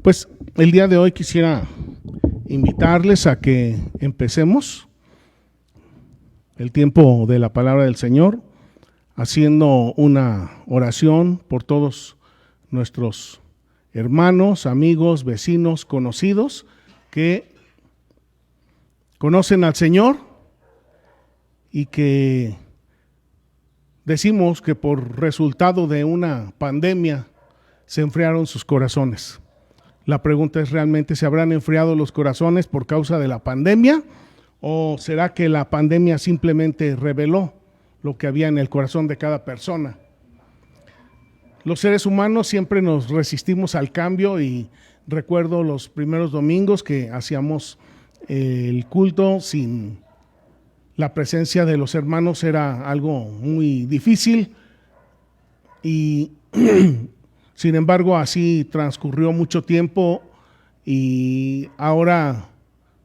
Pues el día de hoy quisiera invitarles a que empecemos el tiempo de la palabra del Señor haciendo una oración por todos nuestros hermanos, amigos, vecinos, conocidos que conocen al Señor y que decimos que por resultado de una pandemia se enfriaron sus corazones. La pregunta es, ¿realmente se habrán enfriado los corazones por causa de la pandemia? ¿O será que la pandemia simplemente reveló lo que había en el corazón de cada persona? Los seres humanos siempre nos resistimos al cambio y recuerdo los primeros domingos que hacíamos el culto sin la presencia de los hermanos, era algo muy difícil y sin embargo así transcurrió mucho tiempo y ahora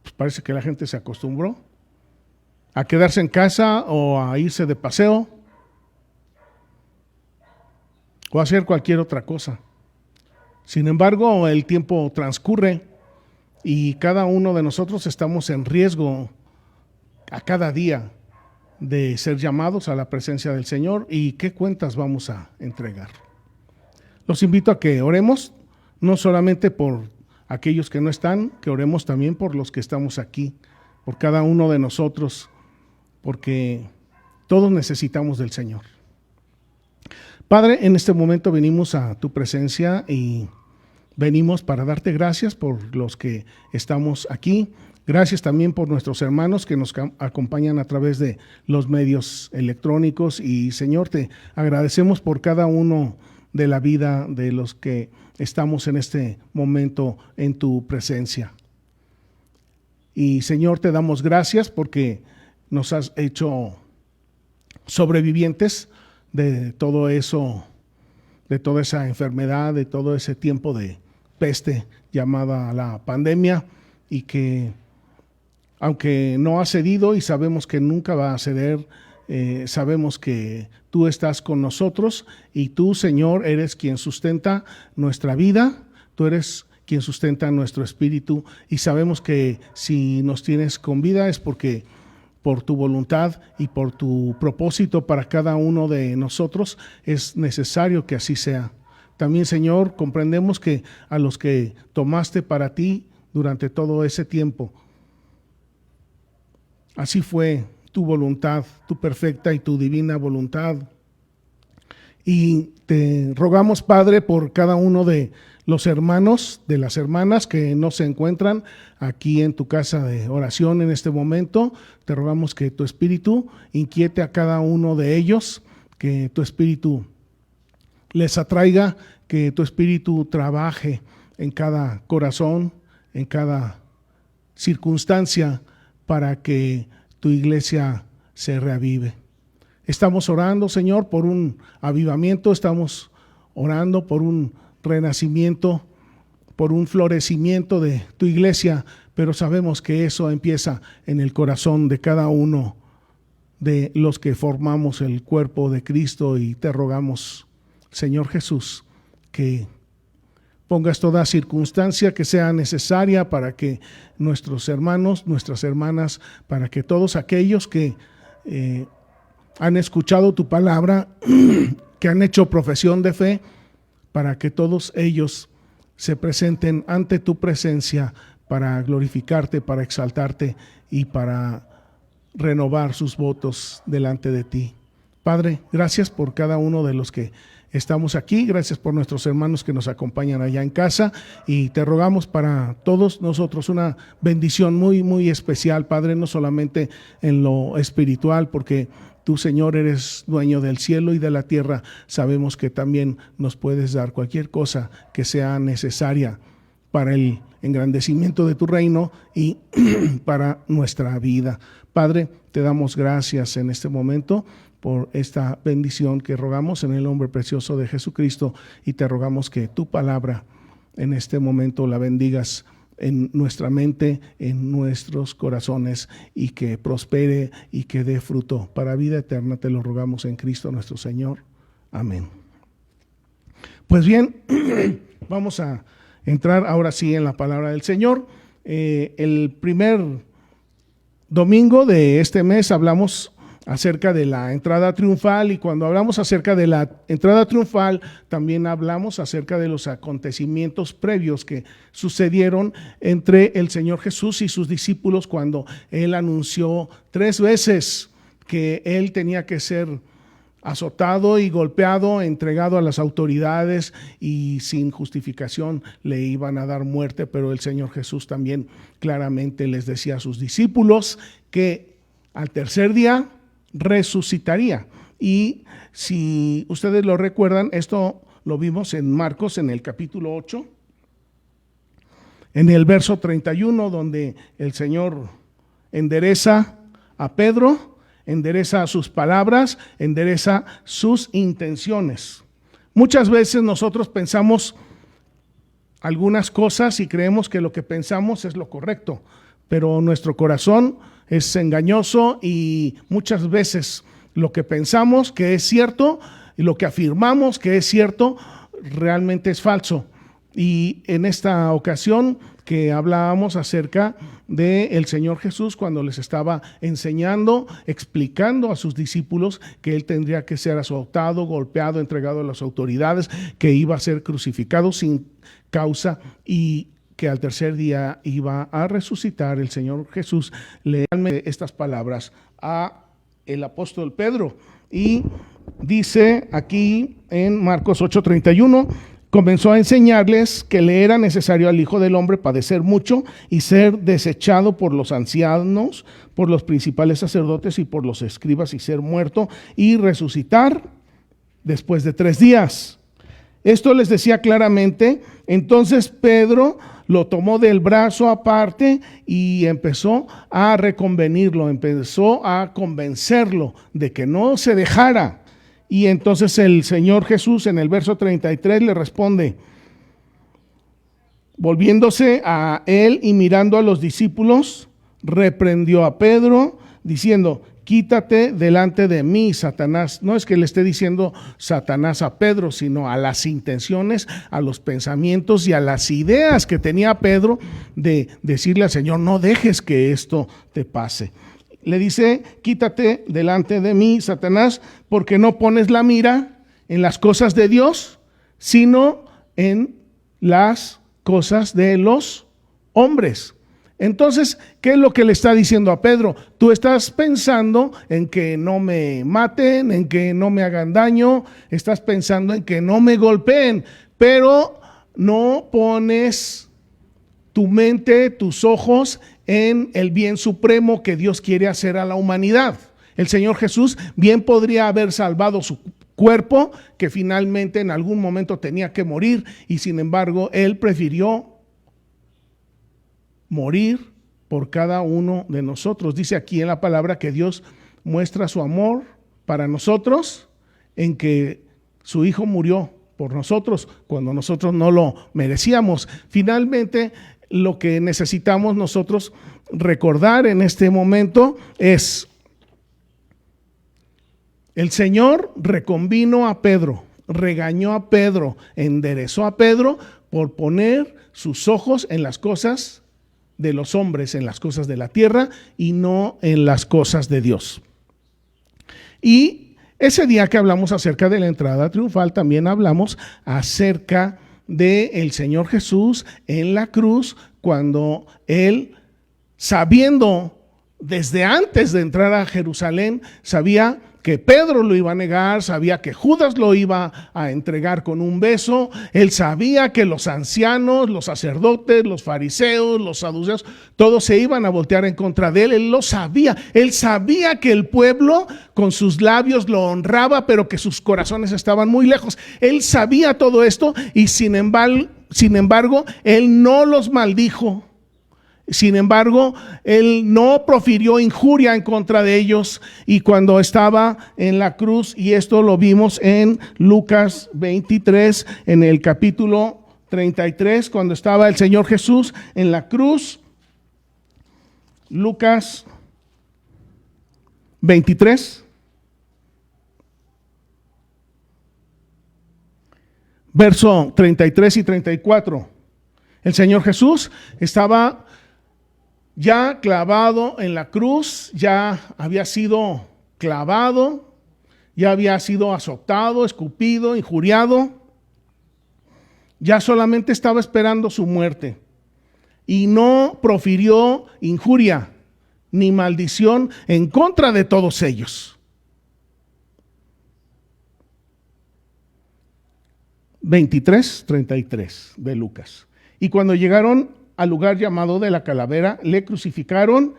pues parece que la gente se acostumbró a quedarse en casa o a irse de paseo o a hacer cualquier otra cosa. Sin embargo, el tiempo transcurre y cada uno de nosotros estamos en riesgo a cada día de ser llamados a la presencia del Señor. ¿Y qué cuentas vamos a entregar? Los invito a que oremos, no solamente por aquellos que no están, que oremos también por los que estamos aquí, por cada uno de nosotros, porque todos necesitamos del Señor. Padre, en este momento venimos a tu presencia y venimos para darte gracias por los que estamos aquí. Gracias también por nuestros hermanos que nos acompañan a través de los medios electrónicos y Señor, te agradecemos por cada uno de la vida de los que estamos en este momento en tu presencia. Y Señor, te damos gracias porque nos has hecho sobrevivientes de todo eso, de toda esa enfermedad, de todo ese tiempo de peste llamada la pandemia, y que aunque no ha cedido y sabemos que nunca va a ceder, sabemos que tú estás con nosotros y tú, Señor, eres quien sustenta nuestra vida, tú eres quien sustenta nuestro espíritu y sabemos que si nos tienes con vida es porque por tu voluntad y por tu propósito para cada uno de nosotros es necesario que así sea. También, Señor, comprendemos que a los que tomaste para ti durante todo ese tiempo, así fue tu voluntad, tu perfecta y tu divina voluntad. Y te rogamos, Padre, por cada uno de los hermanos, de las hermanas que no se encuentran aquí en tu casa de oración en este momento. Te rogamos que tu Espíritu inquiete a cada uno de ellos, que tu Espíritu les atraiga, que tu Espíritu trabaje en cada corazón, en cada circunstancia, para que tu iglesia se reavive. Estamos orando, Señor, por un avivamiento, estamos orando por un renacimiento, por un florecimiento de tu iglesia, pero sabemos que eso empieza en el corazón de cada uno de los que formamos el cuerpo de Cristo, y te rogamos, Señor Jesús, que pongas toda circunstancia que sea necesaria para que nuestros hermanos, nuestras hermanas, para que todos aquellos que han escuchado tu palabra, que han hecho profesión de fe, para que todos ellos se presenten ante tu presencia para glorificarte, para exaltarte y para renovar sus votos delante de ti. Padre, gracias por cada uno de los que estamos aquí, gracias por nuestros hermanos que nos acompañan allá en casa, y te rogamos para todos nosotros una bendición muy, muy especial, Padre, no solamente en lo espiritual, porque tú, Señor, eres dueño del cielo y de la tierra. Sabemos que también nos puedes dar cualquier cosa que sea necesaria para el engrandecimiento de tu reino y para nuestra vida. Padre, te damos gracias en este momento por esta bendición que rogamos en el nombre precioso de Jesucristo, y te rogamos que tu palabra en este momento la bendigas en nuestra mente, en nuestros corazones, y que prospere y que dé fruto para vida eterna. Te lo rogamos en Cristo nuestro Señor. Amén. Pues bien, vamos a entrar ahora sí en la palabra del Señor. El primer domingo de este mes hablamos acerca de la entrada triunfal, y cuando hablamos acerca de la entrada triunfal también hablamos acerca de los acontecimientos previos que sucedieron entre el Señor Jesús y sus discípulos cuando Él anunció 3 veces que Él tenía que ser azotado y golpeado, entregado a las autoridades, y sin justificación le iban a dar muerte. Pero el Señor Jesús también claramente les decía a sus discípulos que al tercer día resucitaría. Y si ustedes lo recuerdan, esto lo vimos en Marcos en el capítulo 8, en el verso 31, donde el Señor endereza a Pedro, endereza sus palabras, endereza sus intenciones. Muchas veces nosotros pensamos algunas cosas y creemos que lo que pensamos es lo correcto, pero nuestro corazón es engañoso, y muchas veces lo que pensamos que es cierto y lo que afirmamos que es cierto realmente es falso. Y en esta ocasión que hablábamos acerca del Señor Jesús, cuando les estaba enseñando, explicando a sus discípulos que Él tendría que ser azotado, golpeado, entregado a las autoridades, que iba a ser crucificado sin causa y que al tercer día iba a resucitar. El Señor Jesús le da estas palabras a el apóstol Pedro, y dice aquí en Marcos 8:31: comenzó a enseñarles que le era necesario al Hijo del Hombre padecer mucho y ser desechado por los ancianos, por los principales sacerdotes y por los escribas, y ser muerto y resucitar después de 3 días. Esto les decía claramente. Entonces Pedro lo tomó del brazo aparte y empezó a reconvenirlo, empezó a convencerlo de que no se dejara. Y entonces el Señor Jesús en el verso 33 le responde, volviéndose a él y mirando a los discípulos, reprendió a Pedro diciendo: quítate delante de mí, Satanás. No es que le esté diciendo Satanás a Pedro, sino a las intenciones, a los pensamientos y a las ideas que tenía Pedro de decirle al Señor: no dejes que esto te pase. Le dice: quítate delante de mí, Satanás, porque no pones la mira en las cosas de Dios, sino en las cosas de los hombres. Entonces, ¿qué es lo que le está diciendo a Pedro? Tú estás pensando en que no me maten, en que no me hagan daño, estás pensando en que no me golpeen, pero no pones tu mente, tus ojos en el bien supremo que Dios quiere hacer a la humanidad. El Señor Jesús bien podría haber salvado su cuerpo, que finalmente en algún momento tenía que morir, y sin embargo Él prefirió morir por cada uno de nosotros. Dice aquí en la palabra que Dios muestra su amor para nosotros en que su Hijo murió por nosotros cuando nosotros no lo merecíamos. Finalmente, lo que necesitamos nosotros recordar en este momento es: el Señor reconvino a Pedro, regañó a Pedro, enderezó a Pedro por poner sus ojos en las cosas de los hombres, en las cosas de la tierra y no en las cosas de Dios. Y ese día que hablamos acerca de la entrada triunfal, también hablamos acerca del Señor Jesús en la cruz, cuando Él, sabiendo desde antes de entrar a Jerusalén, sabía que Pedro lo iba a negar, sabía que Judas lo iba a entregar con un beso. Él sabía que los ancianos, los sacerdotes, los fariseos, los saduceos, todos se iban a voltear en contra de él. Él lo sabía. Él sabía que el pueblo con sus labios lo honraba, pero que sus corazones estaban muy lejos. Él sabía todo esto, y sin embargo, él no los maldijo. Sin embargo, Él no profirió injuria en contra de ellos. Y cuando estaba en la cruz, y esto lo vimos en Lucas 23, en el capítulo 33, cuando estaba el Señor Jesús en la cruz, Lucas 23, verso 33 y 34. El Señor Jesús estaba ya clavado en la cruz, ya había sido clavado, ya había sido azotado, escupido, injuriado, ya solamente estaba esperando su muerte y no profirió injuria ni maldición en contra de todos ellos. 23:33 de Lucas. Y cuando llegaron al lugar llamado de la Calavera, le crucificaron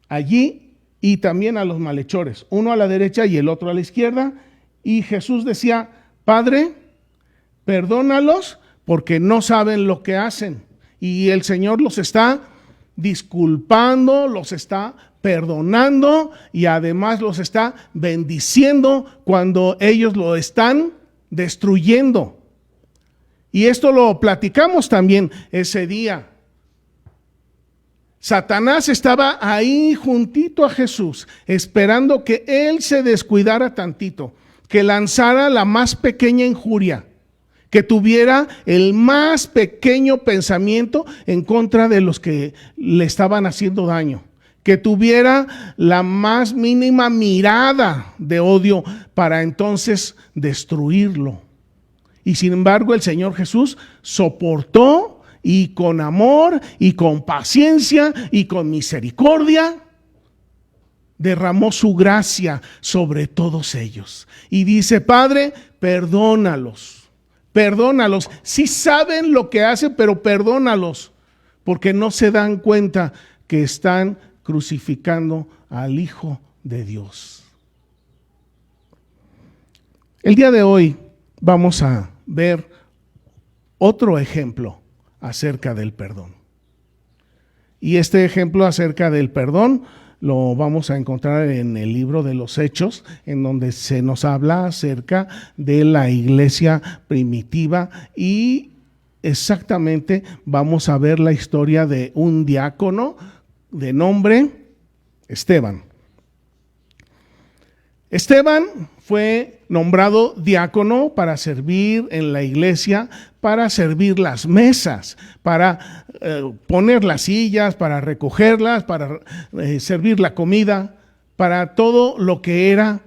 allí y también a los malhechores, uno a la derecha y el otro a la izquierda. Y Jesús decía: Padre, perdónalos porque no saben lo que hacen. Y el Señor los está disculpando, los está perdonando y además los está bendiciendo cuando ellos lo están destruyendo. Y esto lo platicamos también ese día. Satanás estaba ahí juntito a Jesús, esperando que él se descuidara tantito, que lanzara la más pequeña injuria, que tuviera el más pequeño pensamiento en contra de los que le estaban haciendo daño, que tuviera la más mínima mirada de odio para entonces destruirlo. Y sin embargo el Señor Jesús soportó y con amor y con paciencia y con misericordia derramó su gracia sobre todos ellos. Y dice: Padre, perdónalos, perdónalos. Sí saben lo que hacen, pero perdónalos, porque no se dan cuenta que están crucificando al Hijo de Dios. El día de hoy vamos a ver otro ejemplo acerca del perdón. Y este ejemplo acerca del perdón lo vamos a encontrar en el libro de los Hechos, en donde se nos habla acerca de la iglesia primitiva y exactamente vamos a ver la historia de un diácono de nombre Esteban. Esteban fue nombrado diácono para servir en la iglesia, para servir las mesas, para poner las sillas, para recogerlas, para servir la comida, para todo lo que era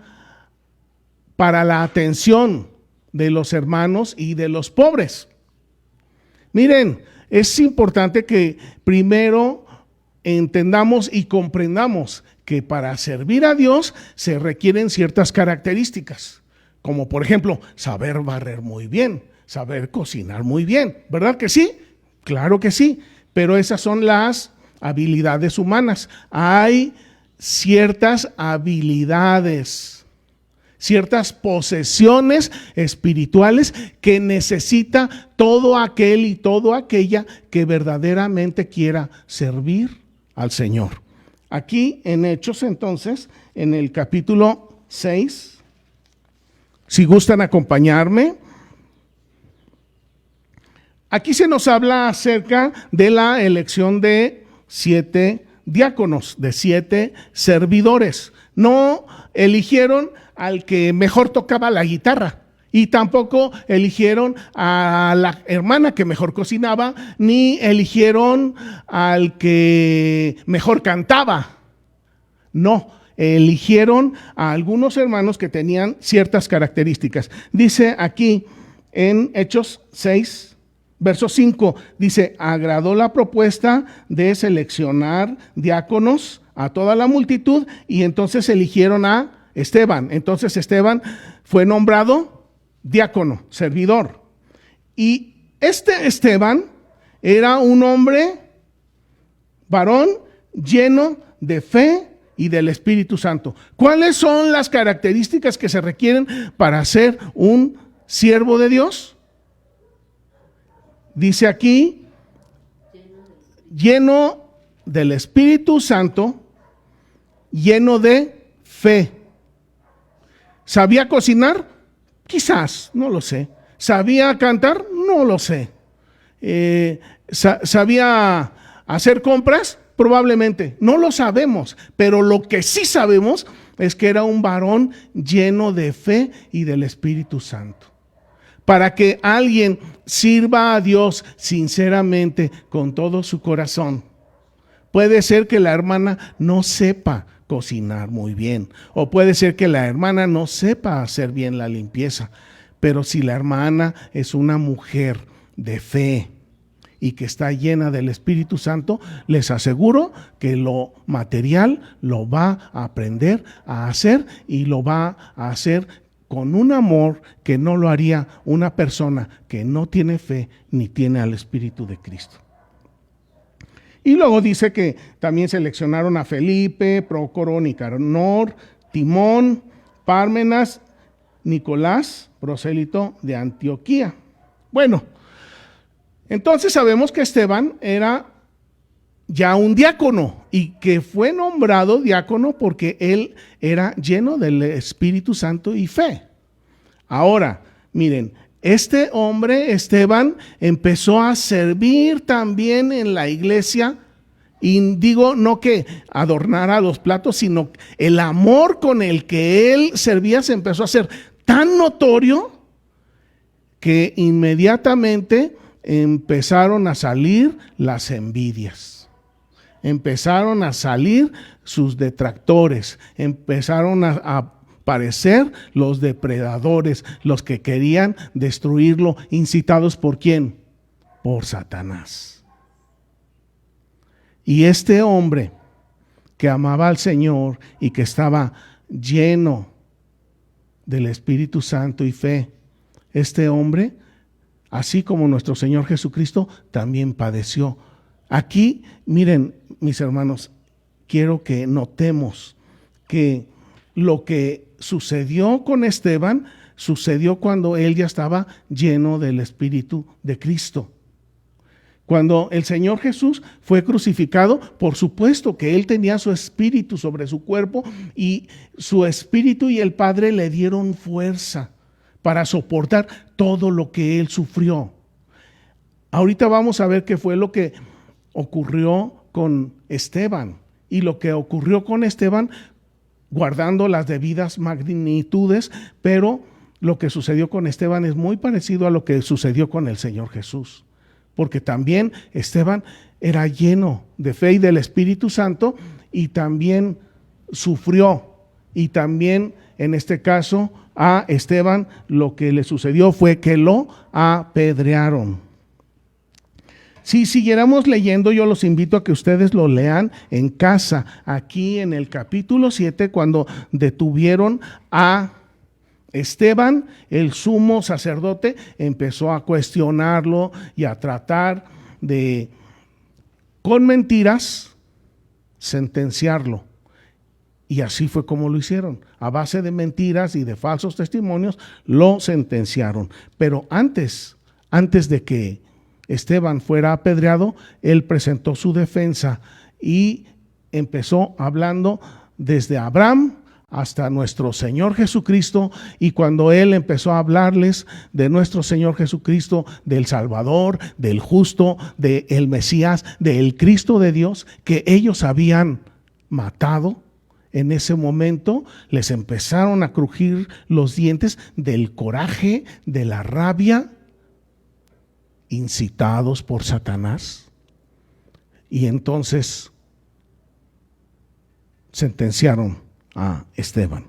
para la atención de los hermanos y de los pobres. Miren, es importante que primero entendamos y comprendamos que para servir a Dios se requieren ciertas características, como por ejemplo, saber barrer muy bien, saber cocinar muy bien, ¿verdad que sí? Claro que sí, pero esas son las habilidades humanas. Hay ciertas habilidades, ciertas posesiones espirituales que necesita todo aquel y toda aquella que verdaderamente quiera servir al Señor. Aquí en Hechos, entonces, en el capítulo 6, si gustan acompañarme, aquí se nos habla acerca de la elección de 7 diáconos, de 7 servidores. No eligieron al que mejor tocaba la guitarra y tampoco eligieron a la hermana que mejor cocinaba, ni eligieron al que mejor cantaba. No, eligieron a algunos hermanos que tenían ciertas características. Dice aquí en Hechos 6, verso 5, dice: agradó la propuesta de seleccionar diáconos a toda la multitud y entonces eligieron a Esteban. Entonces Esteban fue nombrado diácono, servidor. Y este Esteban era un hombre, varón, lleno de fe y del Espíritu Santo. ¿Cuáles son las características que se requieren para ser un siervo de Dios? Dice aquí: lleno del Espíritu Santo, lleno de fe. ¿Sabía cocinar? Quizás, no lo sé. ¿Sabía cantar? No lo sé. ¿Sabía hacer compras? Probablemente. No lo sabemos, pero lo que sí sabemos es que era un varón lleno de fe y del Espíritu Santo. para que alguien sirva a Dios sinceramente con todo su corazón. Puede ser que la hermana no sepa cocinar muy bien, o puede ser que la hermana no sepa hacer bien la limpieza, pero si la hermana es una mujer de fe y que está llena del Espíritu Santo, les aseguro que lo material lo va a aprender a hacer, y lo va a hacer con un amor que no lo haría una persona que no tiene fe ni tiene al Espíritu de Cristo. Y luego dice que también seleccionaron a Felipe, Prócoro, Nicanor, Timón, Pármenas, Nicolás, prosélito de Antioquía. Bueno, entonces sabemos que Esteban era ya un diácono, y que fue nombrado diácono porque él era lleno del Espíritu Santo y fe. Ahora, miren, este hombre, Esteban, empezó a servir también en la iglesia, y digo, no que adornara los platos, sino el amor con el que él servía se empezó a hacer tan notorio que inmediatamente empezaron a salir las envidias, empezaron a salir sus detractores, empezaron a aparecer los depredadores, los que querían destruirlo, incitados ¿por quién? Por Satanás. Y este hombre que amaba al Señor y que estaba lleno del Espíritu Santo y fe, este hombre, así como nuestro Señor Jesucristo, también padeció. Aquí, miren, mis hermanos, quiero que notemos que lo que sucedió con Esteban sucedió cuando él ya estaba lleno del Espíritu de Cristo. Cuando el Señor Jesús fue crucificado, por supuesto que él tenía su espíritu sobre su cuerpo, y su espíritu y el Padre le dieron fuerza para soportar todo lo que él sufrió. Ahorita vamos a ver qué fue lo que ocurrió con Esteban, y lo que ocurrió con Esteban, guardando las debidas magnitudes, pero lo que sucedió con Esteban es muy parecido a lo que sucedió con el Señor Jesús, porque también Esteban era lleno de fe y del Espíritu Santo, y también sufrió, y también en este caso a Esteban lo que le sucedió fue que lo apedrearon. Si siguiéramos leyendo, yo los invito a que ustedes lo lean en casa, aquí en el capítulo 7, cuando detuvieron a Esteban, el sumo sacerdote empezó a cuestionarlo y a tratar de, con mentiras, sentenciarlo. Y así fue como lo hicieron. A base de mentiras y de falsos testimonios, lo sentenciaron. Pero antes de que Esteban fuera apedreado, él presentó su defensa y empezó hablando desde Abraham hasta nuestro Señor Jesucristo. Y cuando él empezó a hablarles de nuestro Señor Jesucristo, del Salvador, del justo, del Mesías, del Cristo de Dios, que ellos habían matado, en ese momento les empezaron a crujir los dientes del coraje, de la rabia, incitados por Satanás. Y entonces sentenciaron a Esteban.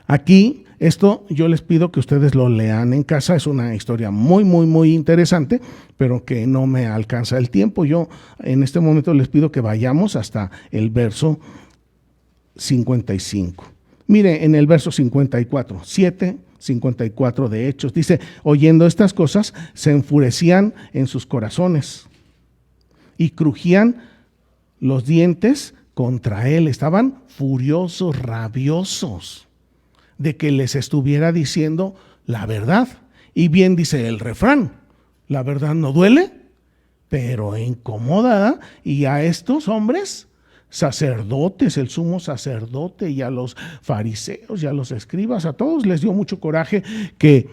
Aquí, esto yo les pido que ustedes lo lean en casa. Es una historia muy, muy, muy interesante, pero que no me alcanza el tiempo. Yo en este momento les pido que vayamos hasta el verso 55. Mire, en el verso 54, 7:54 de Hechos, dice: oyendo estas cosas, se enfurecían en sus corazones y crujían los dientes contra él. Estaban furiosos, rabiosos de que les estuviera diciendo la verdad. Y bien dice el refrán: la verdad no duele, pero incomoda. Y a estos hombres sacerdotes, el sumo sacerdote, y a los fariseos y a los escribas, a todos les dio mucho coraje que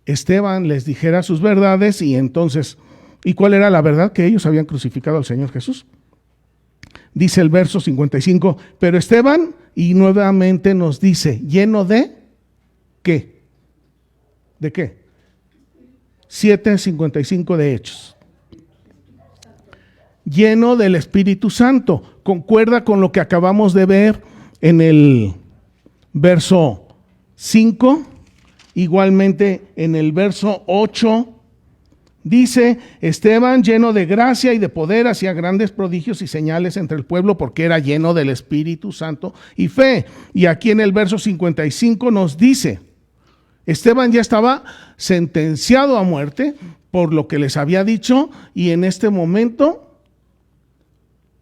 Esteban les dijera sus verdades. Y entonces, ¿y cuál era la verdad? Que ellos habían crucificado al Señor Jesús. Dice el verso 55, pero Esteban, y nuevamente nos dice, lleno de ¿qué? ¿De qué? 7:55 de Hechos. Lleno del Espíritu Santo. Concuerda con lo que acabamos de ver en el verso 5. Igualmente en el verso 8. Dice: Esteban, lleno de gracia y de poder, hacía grandes prodigios y señales entre el pueblo, porque era lleno del Espíritu Santo y fe. Y aquí en el verso 55 nos dice: Esteban ya estaba sentenciado a muerte por lo que les había dicho, y en este momento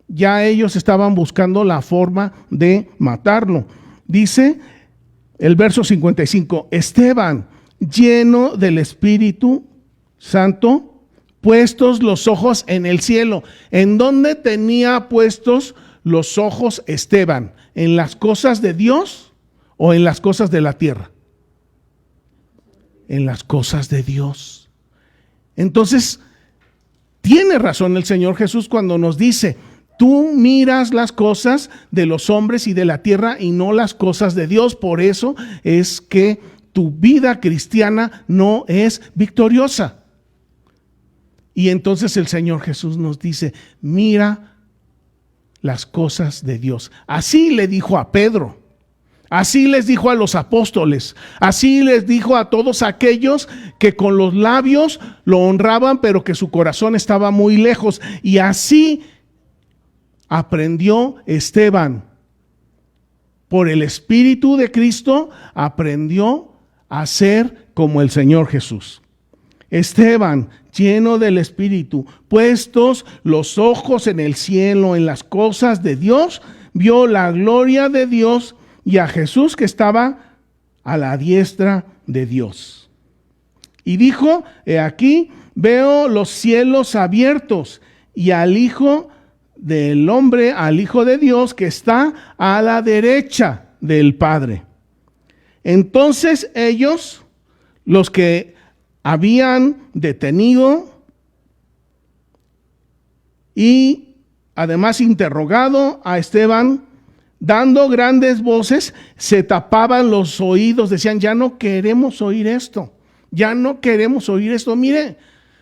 ya ellos estaban buscando la forma de matarlo. Dice el verso 55: Esteban, lleno del Espíritu Santo, puestos los ojos en el cielo. ¿En dónde tenía puestos los ojos Esteban? ¿En las cosas de Dios o en las cosas de la tierra? En las cosas de Dios. Entonces, tiene razón el Señor Jesús cuando nos dice: tú miras las cosas de los hombres y de la tierra y no las cosas de Dios. Por eso es que tu vida cristiana no es victoriosa. Y entonces el Señor Jesús nos dice: mira las cosas de Dios. Así le dijo a Pedro, así les dijo a los apóstoles, así les dijo a todos aquellos que con los labios lo honraban, pero que su corazón estaba muy lejos. Y así aprendió Esteban. Por el Espíritu de Cristo aprendió a ser como el Señor Jesús. Esteban, lleno del Espíritu, puestos los ojos en el cielo, en las cosas de Dios, vio la gloria de Dios y a Jesús que estaba a la diestra de Dios. Y dijo: he aquí, veo los cielos abiertos y al Hijo del Hombre, al Hijo de Dios que está a la derecha del Padre. Entonces ellos, los que habían detenido y además interrogado a Esteban, dando grandes voces, se tapaban los oídos, decían: ya no queremos oír esto, ya no queremos oír esto. Mire,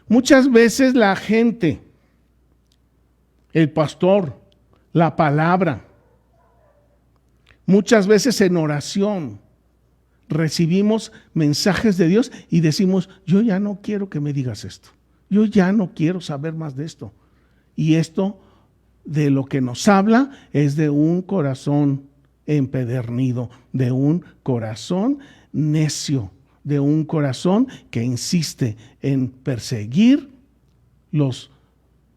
muchas veces la gente, el pastor, la palabra, muchas veces en oración recibimos mensajes de Dios y decimos: yo ya no quiero que me digas esto, yo ya no quiero saber más de esto. Y esto de lo que nos habla es de un corazón empedernido, de un corazón necio, de un corazón que insiste en perseguir los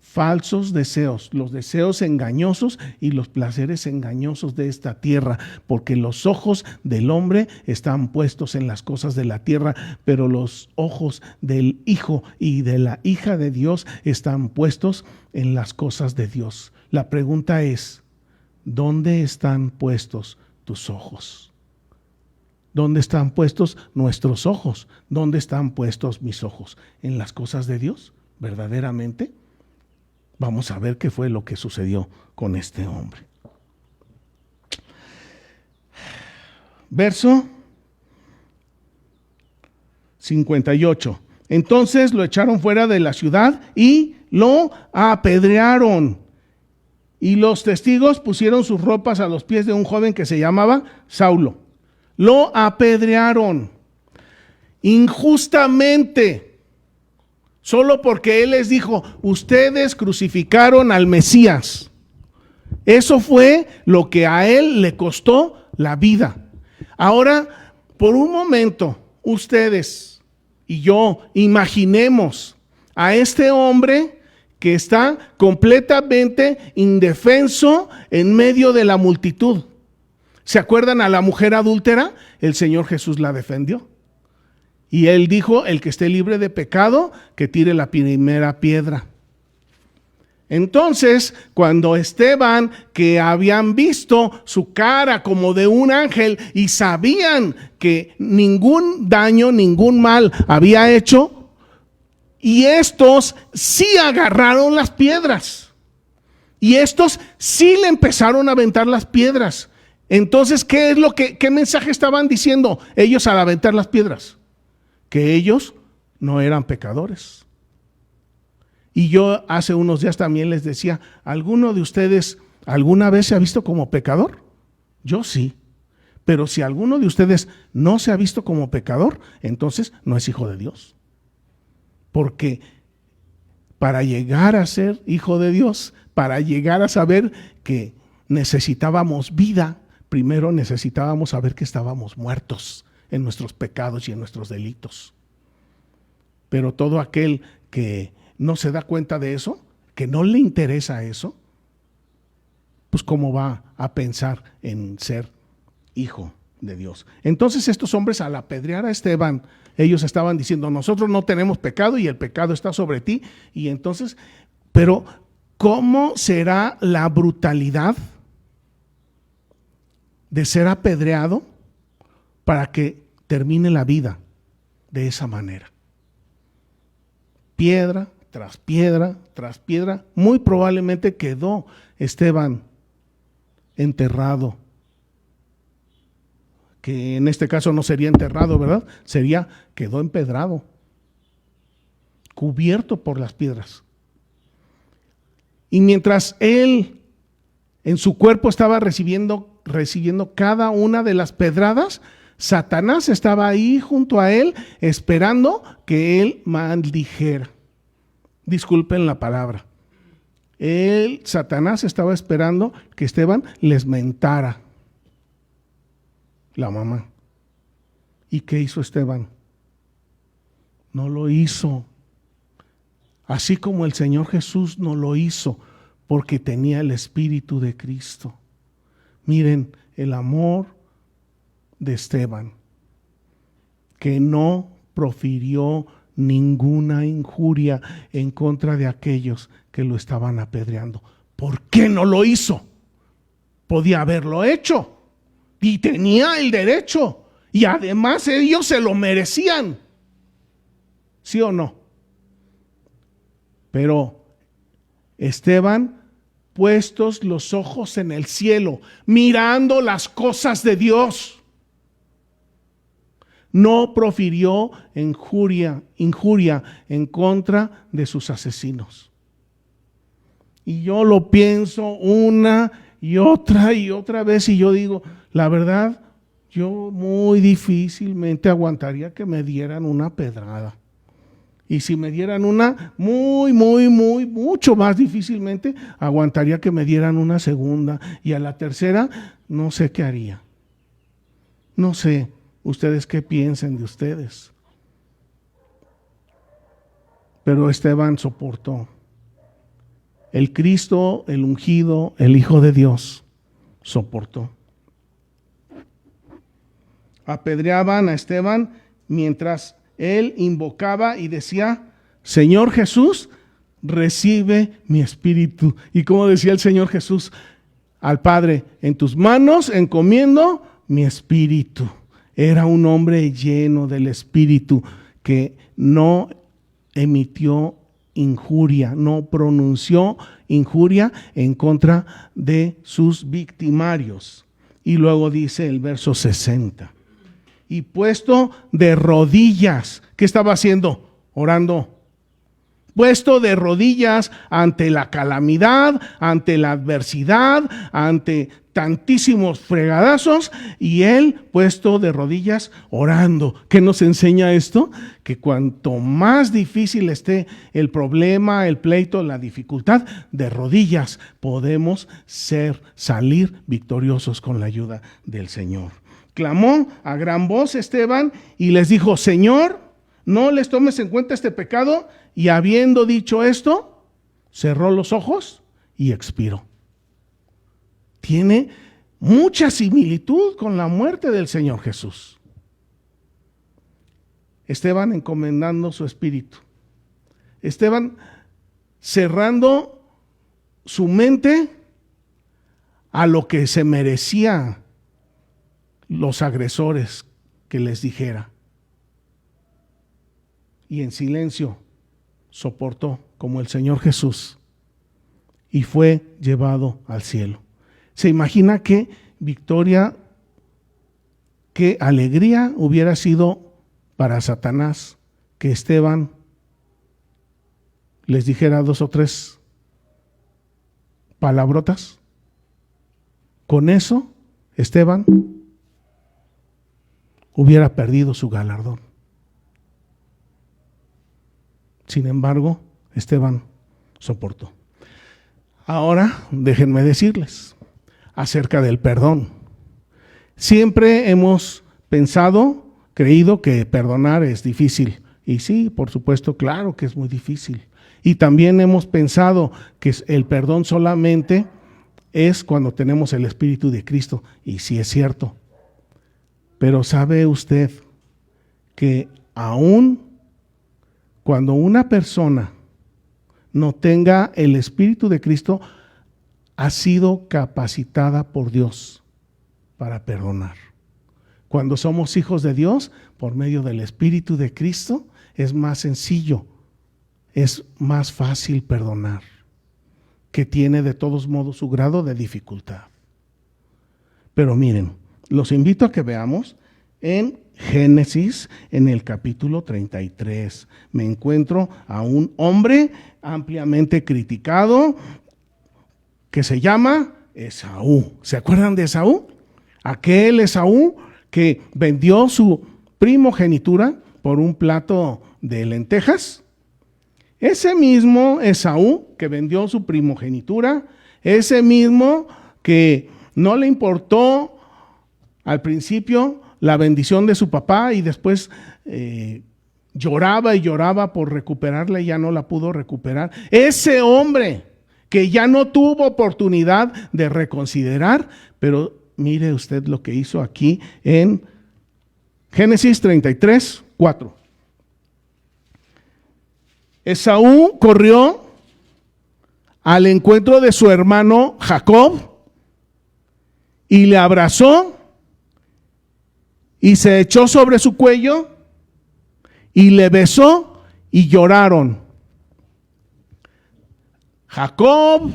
falsos deseos, los deseos engañosos y los placeres engañosos de esta tierra, porque los ojos del hombre están puestos en las cosas de la tierra, pero los ojos del Hijo y de la hija de Dios están puestos en las cosas de Dios. La pregunta es: ¿dónde están puestos tus ojos? ¿Dónde están puestos nuestros ojos? ¿Dónde están puestos mis ojos? ¿En las cosas de Dios? ¿Verdaderamente? Vamos a ver qué fue lo que sucedió con este hombre. Verso 58. Entonces lo echaron fuera de la ciudad y lo apedrearon. Y los testigos pusieron sus ropas a los pies de un joven que se llamaba Saulo. Lo apedrearon injustamente. Solo porque él les dijo: ustedes crucificaron al Mesías. Eso fue lo que a él le costó la vida. Ahora, por un momento, ustedes y yo imaginemos a este hombre que está completamente indefenso en medio de la multitud. ¿Se acuerdan a la mujer adúltera? El Señor Jesús la defendió. Y él dijo: el que esté libre de pecado, que tire la primera piedra. Entonces, cuando Esteban, que habían visto su cara como de un ángel y sabían que ningún daño, ningún mal había hecho, y estos sí agarraron las piedras, y estos sí le empezaron a aventar las piedras. Entonces, ¿qué mensaje estaban diciendo ellos al aventar las piedras? Que ellos no eran pecadores. Y yo hace unos días también les decía, ¿alguno de ustedes alguna vez se ha visto como pecador? Yo sí. Pero si alguno de ustedes no se ha visto como pecador, entonces no es hijo de Dios. Porque para llegar a ser hijo de Dios, para llegar a saber que necesitábamos vida, primero necesitábamos saber que estábamos muertos en nuestros pecados y en nuestros delitos. Pero todo aquel que no se da cuenta de eso, que no le interesa eso, pues cómo va a pensar en ser hijo de Dios. Entonces estos hombres, al apedrear a Esteban, ellos estaban diciendo, nosotros no tenemos pecado y el pecado está sobre ti. Y entonces, pero ¿cómo será la brutalidad de ser apedreado para que termine la vida de esa manera? Piedra tras piedra tras piedra. Muy probablemente quedó Esteban enterrado, que en este caso no sería enterrado, ¿verdad? Quedó empedrado, cubierto por las piedras. Y mientras él en su cuerpo estaba recibiendo cada una de las pedradas, Satanás estaba ahí junto a él esperando que él maldijera. Disculpen la palabra. Satanás estaba esperando que Esteban les mentara la mamá. ¿Y qué hizo Esteban? No lo hizo. Así como el Señor Jesús no lo hizo, porque tenía el Espíritu de Cristo. Miren el amor de Esteban, que no profirió ninguna injuria en contra de aquellos que lo estaban apedreando. ¿Por qué no lo hizo? Podía haberlo hecho y tenía el derecho, y además ellos se lo merecían, ¿sí o no? Pero Esteban, puestos los ojos en el cielo, mirando las cosas de Dios, no profirió injuria en contra de sus asesinos. Y yo lo pienso una y otra vez, y yo digo, la verdad, yo muy difícilmente aguantaría que me dieran una pedrada. Y si me dieran una, mucho más difícilmente aguantaría que me dieran una segunda. Y a la tercera, no sé qué haría. No sé, ustedes qué piensen de ustedes. Pero Esteban soportó. El Cristo, el ungido, el Hijo de Dios, soportó. Apedreaban a Esteban mientras él invocaba y decía, Señor Jesús, recibe mi espíritu. Y como decía el Señor Jesús al Padre, en tus manos encomiendo mi espíritu. Era un hombre lleno del Espíritu que no emitió injuria, no pronunció injuria en contra de sus victimarios. Y luego dice el verso 60. Y puesto de rodillas, ¿qué estaba haciendo? Orando. Puesto de rodillas ante la calamidad, ante la adversidad, ante tantísimos fregadazos, y él puesto de rodillas orando. ¿Qué nos enseña esto? Que cuanto más difícil esté el problema, el pleito, la dificultad, de rodillas podemos salir victoriosos con la ayuda del Señor. Clamó a gran voz Esteban y les dijo, Señor, no les tomes en cuenta este pecado. Y habiendo dicho esto, cerró los ojos y expiró. Tiene mucha similitud con la muerte del Señor Jesús. Esteban encomendando su espíritu. Esteban cerrando su mente a lo que se merecía los agresores que les dijera. Y en silencio soportó como el Señor Jesús y fue llevado al cielo. ¿Se imagina qué victoria, qué alegría hubiera sido para Satanás que Esteban les dijera 2 o 3 palabrotas? Con eso, Esteban hubiera perdido su galardón. Sin embargo, Esteban soportó. Ahora, déjenme decirles acerca del perdón. Siempre hemos pensado, creído que perdonar es difícil. Y sí, por supuesto, claro que es muy difícil. Y también hemos pensado que el perdón solamente es cuando tenemos el Espíritu de Cristo. Y sí es cierto. Pero ¿sabe usted que aún cuando una persona no tenga el Espíritu de Cristo, ha sido capacitada por Dios para perdonar? Cuando somos hijos de Dios, por medio del Espíritu de Cristo, es más sencillo, es más fácil perdonar, que tiene de todos modos su grado de dificultad. Pero miren, los invito a que veamos en Génesis, en el capítulo 33. Me encuentro a un hombre ampliamente criticado que se llama Esaú. ¿Se acuerdan de Esaú? Aquel Esaú que vendió su primogenitura por un plato de lentejas. Ese mismo Esaú que vendió su primogenitura, ese mismo que no le importó al principio la bendición de su papá y después lloraba y lloraba por recuperarla y ya no la pudo recuperar. Ese hombre que ya no tuvo oportunidad de reconsiderar, pero mire usted lo que hizo aquí en Génesis 33, 4. Esaú corrió al encuentro de su hermano Jacob y le abrazó y se echó sobre su cuello y le besó y lloraron. Jacob,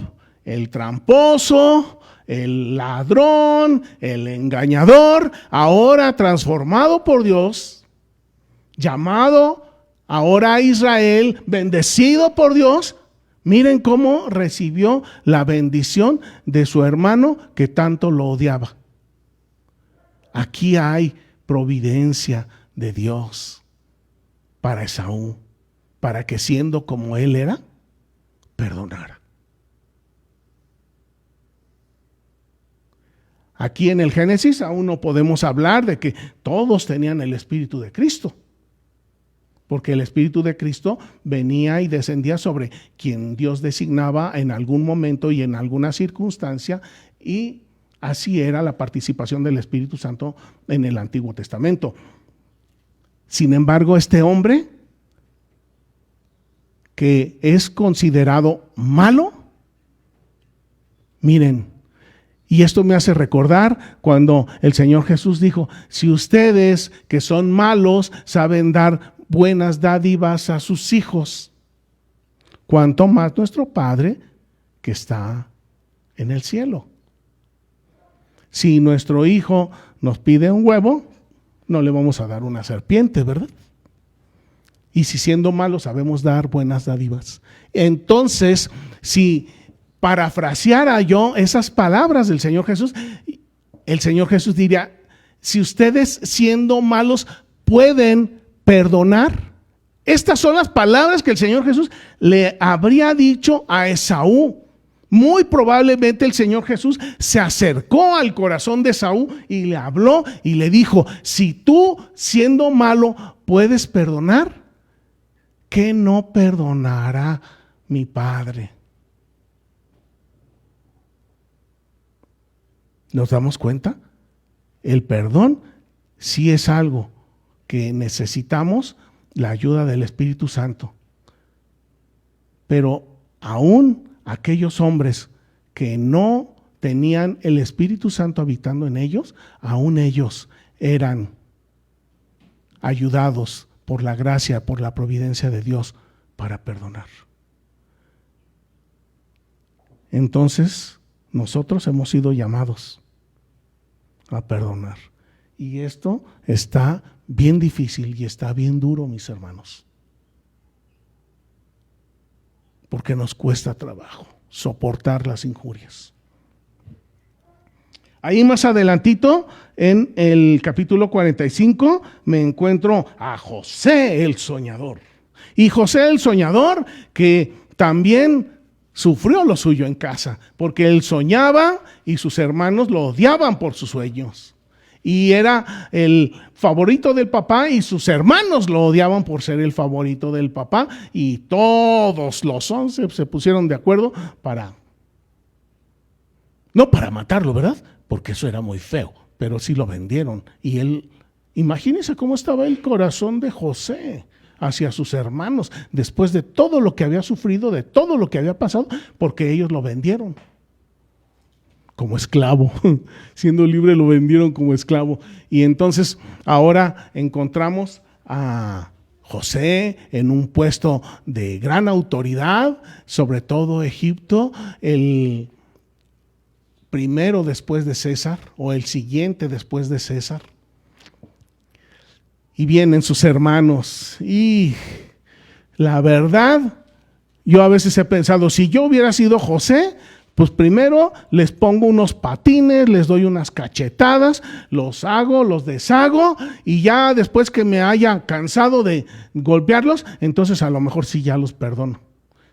el tramposo, el ladrón, el engañador, ahora transformado por Dios, llamado ahora a Israel, bendecido por Dios. Miren cómo recibió la bendición de su hermano que tanto lo odiaba. Aquí hay providencia de Dios para Esaú, para que siendo como él era, perdonara. Aquí en el Génesis aún no podemos hablar de que todos tenían el Espíritu de Cristo, porque el Espíritu de Cristo venía y descendía sobre quien Dios designaba en algún momento y en alguna circunstancia, y así era la participación del Espíritu Santo en el Antiguo Testamento. Sin embargo, este hombre que es considerado malo, miren, y esto me hace recordar cuando el Señor Jesús dijo: si ustedes que son malos saben dar buenas dádivas a sus hijos, cuánto más nuestro Padre que está en el cielo. Si nuestro hijo nos pide un huevo, no le vamos a dar una serpiente, ¿verdad? Y si siendo malos sabemos dar buenas dádivas, entonces si parafraseara yo esas palabras del Señor Jesús, el Señor Jesús diría: si ustedes siendo malos pueden perdonar. Estas son las palabras que el Señor Jesús le habría dicho a Esaú. Muy probablemente el Señor Jesús se acercó al corazón de Esaú y le habló y le dijo: si tú siendo malo puedes perdonar, ¿qué no perdonará mi Padre? ¿Nos damos cuenta? El perdón sí es algo que necesitamos la ayuda del Espíritu Santo. Pero aún aquellos hombres que no tenían el Espíritu Santo habitando en ellos, aún ellos eran ayudados por la gracia, por la providencia de Dios para perdonar. Entonces, nosotros hemos sido llamados a perdonar. Y esto está bien difícil y está bien duro, mis hermanos. porque nos cuesta trabajo soportar las injurias. Ahí más adelantito, en el capítulo 45, me encuentro a José el soñador. Y José el soñador, que también sufrió lo suyo en casa, porque él soñaba y sus hermanos lo odiaban por sus sueños. Y era el favorito del papá y sus hermanos lo odiaban por ser el favorito del papá. Y todos los 11 se pusieron de acuerdo no para matarlo, ¿verdad? Porque eso era muy feo, pero sí lo vendieron. Y él, imagínense cómo estaba el corazón de José hacia sus hermanos, después de todo lo que había sufrido, de todo lo que había pasado, porque ellos lo vendieron como esclavo. Siendo libre lo vendieron como esclavo. Y entonces ahora encontramos a José en un puesto de gran autoridad, sobre todo Egipto, el primero después de César, o el siguiente después de César. Y vienen sus hermanos. Y la verdad, yo a veces he pensado, si yo hubiera sido José, pues primero les pongo unos patines, les doy unas cachetadas, los hago, los deshago, y ya después que me haya cansado de golpearlos, entonces a lo mejor sí ya los perdono.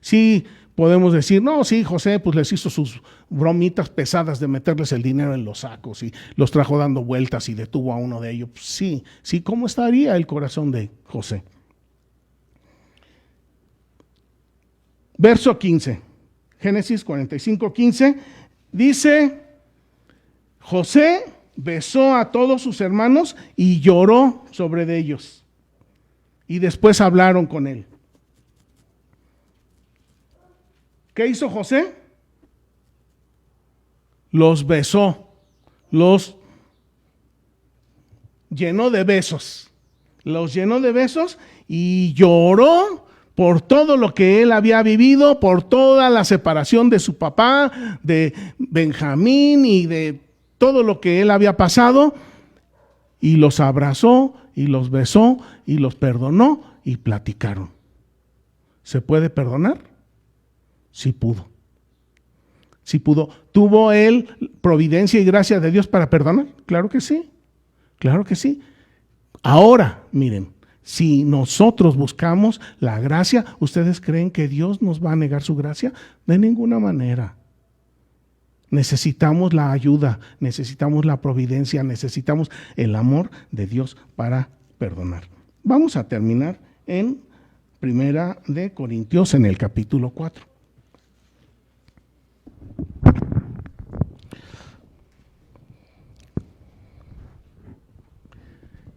Sí, podemos decir, no, sí, José pues les hizo sus bromitas pesadas de meterles el dinero en los sacos y los trajo dando vueltas y detuvo a uno de ellos. Pues sí, ¿cómo estaría el corazón de José? Verso 15, Génesis 45, 15, dice, José besó a todos sus hermanos y lloró sobre de ellos. Y después hablaron con él. ¿Qué hizo José? Los besó, los llenó de besos. Los llenó de besos y lloró por todo lo que él había vivido, por toda la separación de su papá, de Benjamín y de todo lo que él había pasado. Y los abrazó y los besó y los perdonó y platicaron. ¿Se puede perdonar? Sí pudo. Sí pudo. ¿Tuvo él providencia y gracia de Dios para perdonar? Claro que sí. Claro que sí. Ahora, miren, si nosotros buscamos la gracia, ¿ustedes creen que Dios nos va a negar su gracia? De ninguna manera. Necesitamos la ayuda, necesitamos la providencia, necesitamos el amor de Dios para perdonar. Vamos a terminar en Primera de Corintios, en el capítulo 4.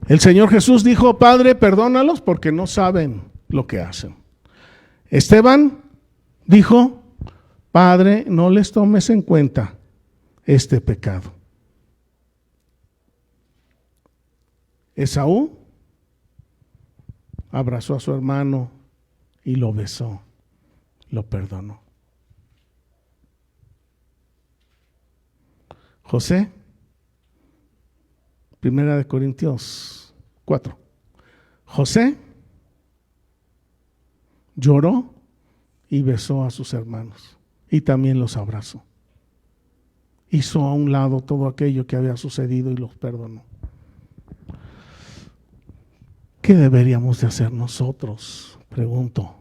El Señor Jesús dijo, Padre, perdónalos porque no saben lo que hacen. Esteban dijo, Padre, no les tomes en cuenta este pecado. Esaú abrazó a su hermano y lo besó, lo perdonó. José, Primera de Corintios 4. José lloró y besó a sus hermanos y también los abrazó. Hizo a un lado todo aquello que había sucedido y los perdonó. ¿Qué deberíamos de hacer nosotros? Pregunto,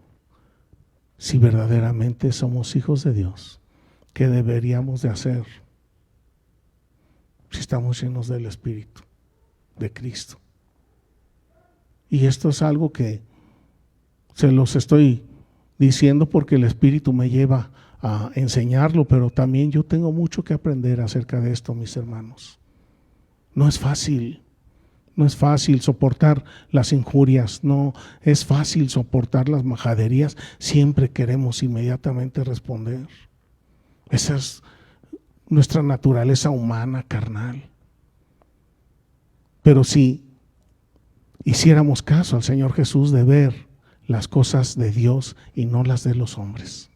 si verdaderamente somos hijos de Dios, ¿qué deberíamos de hacer si estamos llenos del Espíritu de Cristo? Y esto es algo que se los estoy diciendo porque el Espíritu me lleva a enseñarlo, pero también yo tengo mucho que aprender acerca de esto, mis hermanos. No es fácil soportar las injurias, no es fácil soportar las majaderías. Siempre queremos inmediatamente responder. Esa es nuestra naturaleza humana, carnal. Pero si hiciéramos caso al Señor Jesús de ver las cosas de Dios y no las de los hombres,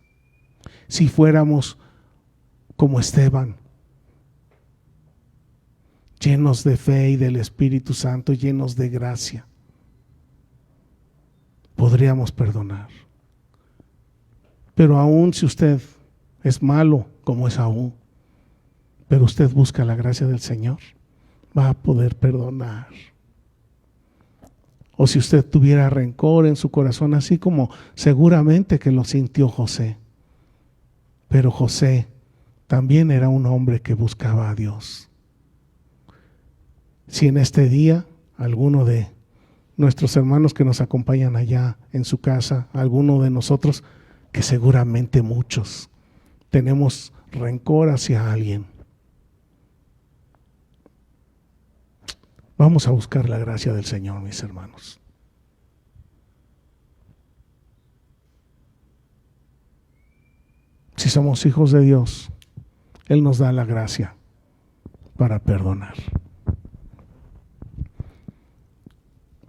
si fuéramos como Esteban, llenos de fe y del Espíritu Santo, llenos de gracia, podríamos perdonar. Pero aún si usted es malo como Esaú, pero usted busca la gracia del Señor, va a poder perdonar. O si usted tuviera rencor en su corazón, así como seguramente que lo sintió José. Pero José también era un hombre que buscaba a Dios. Si en este día alguno de nuestros hermanos que nos acompañan allá en su casa, alguno de nosotros, que seguramente muchos, tenemos rencor hacia alguien, vamos a buscar la gracia del Señor, mis hermanos. Si somos hijos de Dios, Él nos da la gracia para perdonar.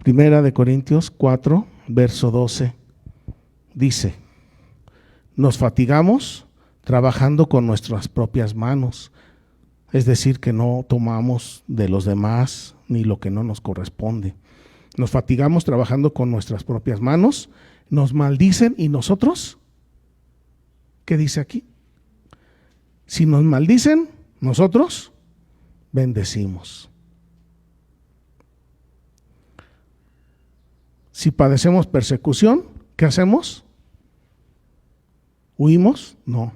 Primera de Corintios 4, verso 12, dice: nos fatigamos trabajando con nuestras propias manos, es decir, que no tomamos de los demás ni lo que no nos corresponde. Nos fatigamos trabajando con nuestras propias manos, nos maldicen y nosotros, ¿qué dice aquí? Si nos maldicen, nosotros bendecimos. Si padecemos persecución, ¿qué hacemos? ¿Huimos? No,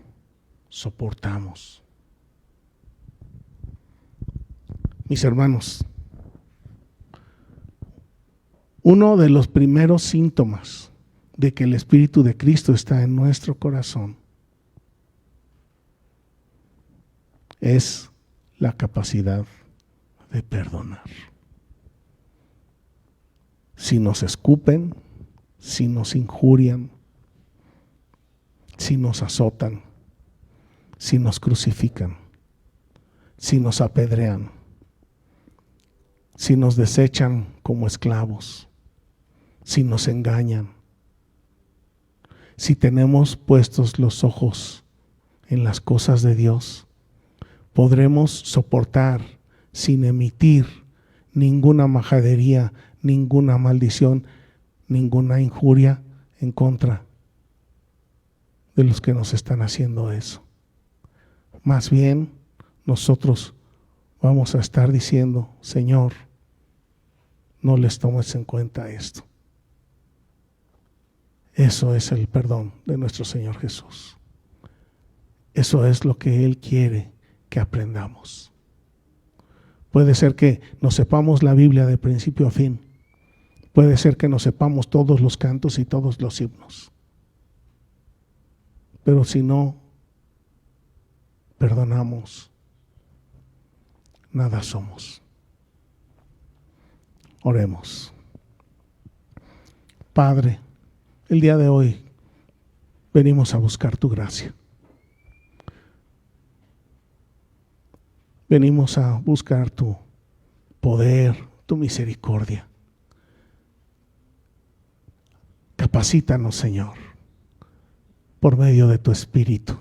soportamos. Mis hermanos, uno de los primeros síntomas de que el Espíritu de Cristo está en nuestro corazón es la capacidad de perdonar. Si nos escupen, si nos injurian, si nos azotan, si nos crucifican, si nos apedrean, si nos desechan como esclavos, si nos engañan, si tenemos puestos los ojos en las cosas de Dios, podremos soportar sin emitir ninguna majadería, ninguna maldición, ninguna injuria en contra de los que nos están haciendo eso. Más bien, nosotros vamos a estar diciendo: Señor, no les tomes en cuenta esto. Eso es el perdón de nuestro Señor Jesús. Eso es lo que Él quiere que aprendamos. Puede ser que nos sepamos la Biblia de principio a fin. Puede ser que nos sepamos todos los cantos y todos los himnos. Pero si no perdonamos, nada somos. Oremos. Padre, el día de hoy venimos a buscar tu gracia. Venimos a buscar tu poder, tu misericordia. Capacítanos, Señor, por medio de tu Espíritu.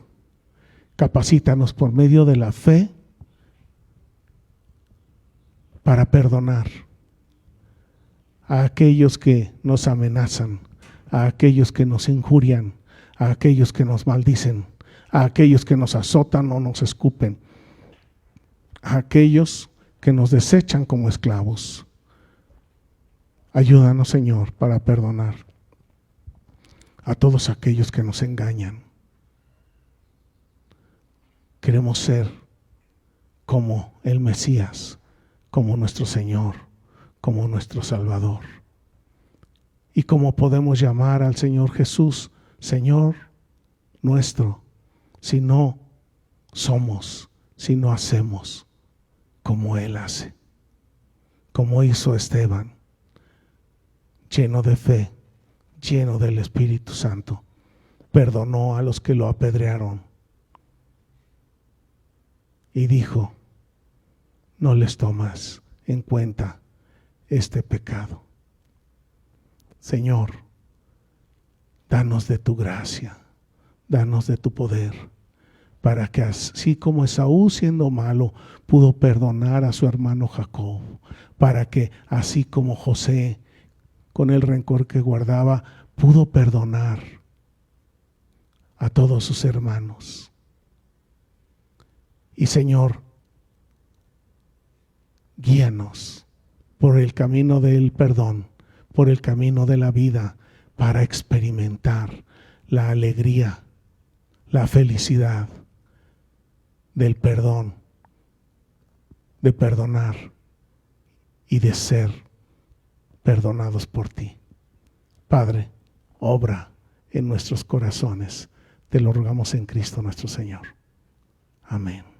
Capacítanos por medio de la fe para perdonar a aquellos que nos amenazan, a aquellos que nos injurian, a aquellos que nos maldicen, a aquellos que nos azotan o nos escupen, a aquellos que nos desechan como esclavos. Ayúdanos, Señor, para perdonar a todos aquellos que nos engañan. Queremos ser como el Mesías, como nuestro Señor, como nuestro Salvador. Y como podemos llamar al Señor Jesús, Señor nuestro, si no somos, si no hacemos como Él hace, como hizo Esteban, lleno de fe, lleno del Espíritu Santo, perdonó a los que lo apedrearon y dijo: no les tomas en cuenta este pecado. Señor, danos de tu gracia, danos de tu poder, para que así como Esaú, siendo malo, pudo perdonar a su hermano Jacob, para que así como José, con el rencor que guardaba, pudo perdonar a todos sus hermanos. Y Señor, guíanos por el camino del perdón, por el camino de la vida, para experimentar la alegría, la felicidad del perdón, de perdonar y de ser perdonados por ti. Padre, obra en nuestros corazones. Te lo rogamos en Cristo nuestro Señor. Amén.